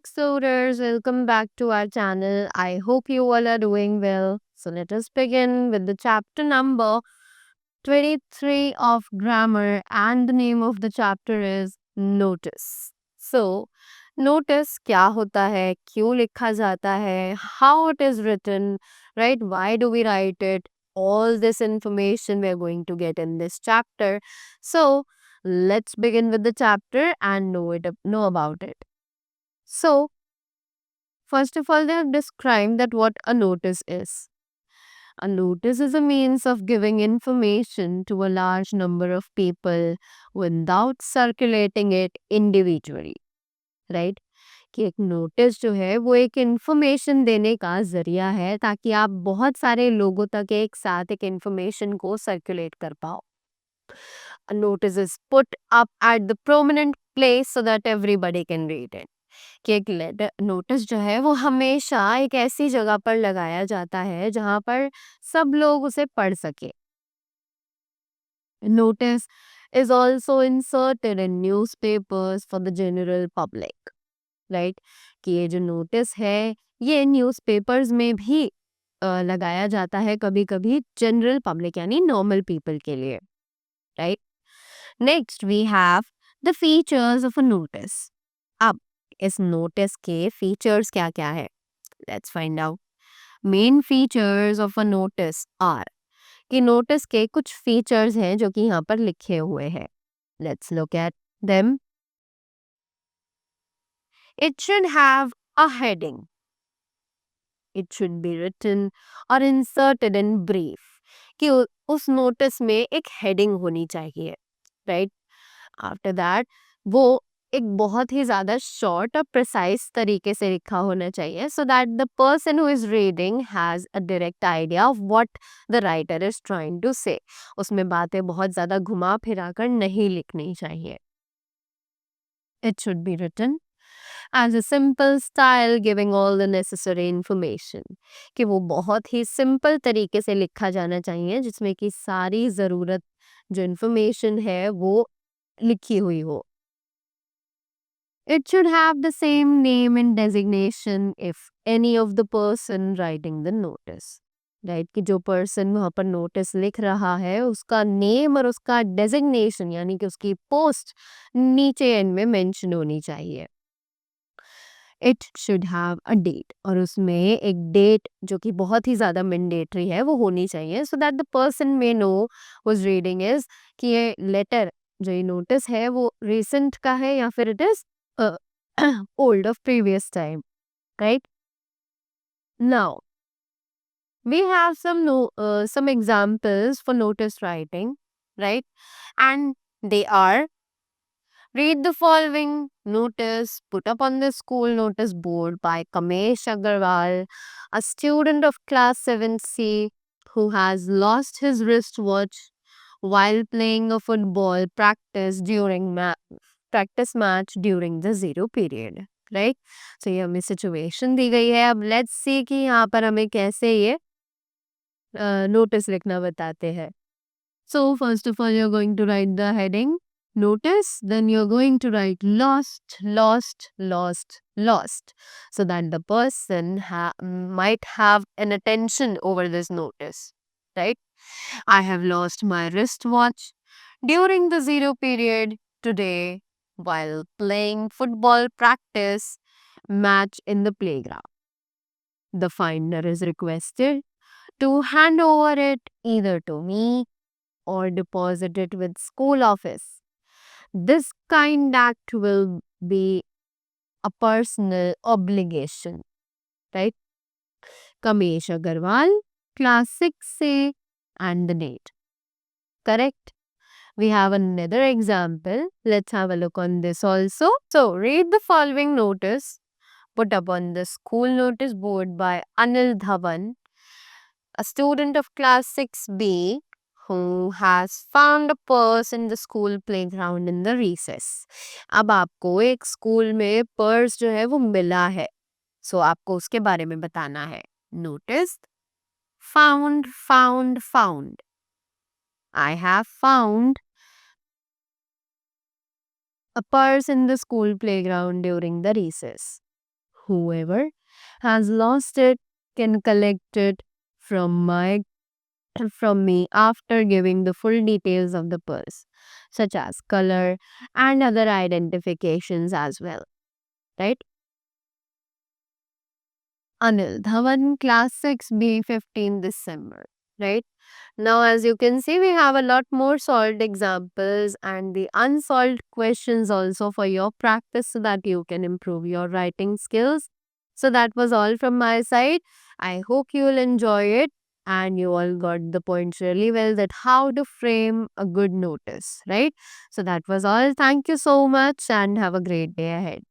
Explorers, welcome back to our channel. I hope you all are doing well. So, let us begin with the chapter number 23 of grammar, and the name of the chapter is Notice. So, notice क्या होता है, क्यों लिखा जाता है, how it is written, right? Why do we write it? All this information we are going to get in this chapter. So, let's begin with the chapter and know about it. So, first of all, they have described that what a notice is. A notice is a means of giving information to a large number of people without circulating it individually, right? कि एक notice जो है वो एक information देने का जरिया है ताकि आप बहुत सारे लोगों तक एक साथ एक इंफॉर्मेशन को सर्कुलेट कर पाओ. A notice is put up at the prominent place so that everybody can read it. कि एक लेटर नोटिस जो है वो हमेशा एक ऐसी जगह पर लगाया जाता है जहां पर सब लोग उसे पढ़ सके. Notice is also inserted in newspapers for the general public, right? कि ये जो नोटिस है ये न्यूज़पेपर्स में भी लगाया जाता है कभी कभी जनरल पब्लिक यानी नॉर्मल पीपल के लिए, right. Next we have the features of a notice. अब इस नोटिस के फीचर्स क्या क्या है, let's find out. Main features of a notice are कि नोटिस के कुछ फीचर्स हैं जो कि यहाँ पर लिखे हुए हैं. Let's look at them. It should have a heading. It should be written और इंसर्टेड इन ब्रीफ. कि उस नोटिस में एक हेडिंग होनी चाहिए, राइट. आफ्टर दैट वो एक बहुत ही ज्यादा शॉर्ट और प्रिसाइज तरीके से लिखा होना चाहिए so that the person who is reading has a direct idea of what the writer is trying to say. उसमें बातें बहुत ज्यादा घुमा फिरा कर नहीं लिखनी चाहिए. It should be written as a simple style giving all the necessary information. कि वो बहुत ही सिंपल तरीके से लिखा जाना चाहिए जिसमें कि सारी ज़रूरत जो इंफॉर्मेशन है वो लिखी हुई हो. It should have the same name and designation if any of the person writing the notice. Right कि जो पर्सन वहाँ पर नोटिस लिख रहा है उसका नेम और उसका डेजिग्नेशन यानी कि उसकी पोस्ट नीचे एंड में मेंशन होनी चाहिए. It should have a date और उसमें एक डेट जो कि बहुत ही ज़्यादा मैंडेटरी है वो होनी चाहिए so that the person may know was reading is कि ये लेटर जो ये नोटिस है वो रिसेंट का है या फिर it is old of previous time, right? Now we have some examples for notice writing, right? And they are: read the following notice put up on the school notice board by Kamesh Agarwal, a student of class 7C who has lost his wristwatch while playing a football practice match during the zero period, right. So ये हमें situation दी गई है. अब let's see कि यहाँ पर हमें कैसे ये नोटिस लिखना बताते हैं. So first of all you are going to write the heading notice, then you're going to write lost, lost, lost, lost, so that the person might have an attention over this notice, right? I have lost my wristwatch during the zero period today while playing football practice match in the playground. The finder is requested to hand over it either to me or deposit it with school office. This kind act will be a personal obligation, right? Kamesh Agarwal, class 6A, and the date. Correct? We have another example. Let's have a look on this also. So, read the following notice put up on the school notice board by Anil Dhawan, a student of class 6B who has found a purse in the school playground in the recess. अब आपको एक school में purse जो है वो मिला है, सो आपको उसके बारे में बताना है. Notice found, found, found. I have found a purse in the school playground during the recess. whoever has lost it can collect it from my from me after giving the full details of the purse, such as color and other identifications as well, right? Anil, Dhawan Class 6 B15 December, right? Now, as you can see, we have a lot more solved examples and the unsolved questions also for your practice so that you can improve your writing skills. So, that was all from my side. I hope you will enjoy it and you all got the points really well that how to frame a good notice, right? So, that was all. Thank you so much and have a great day ahead.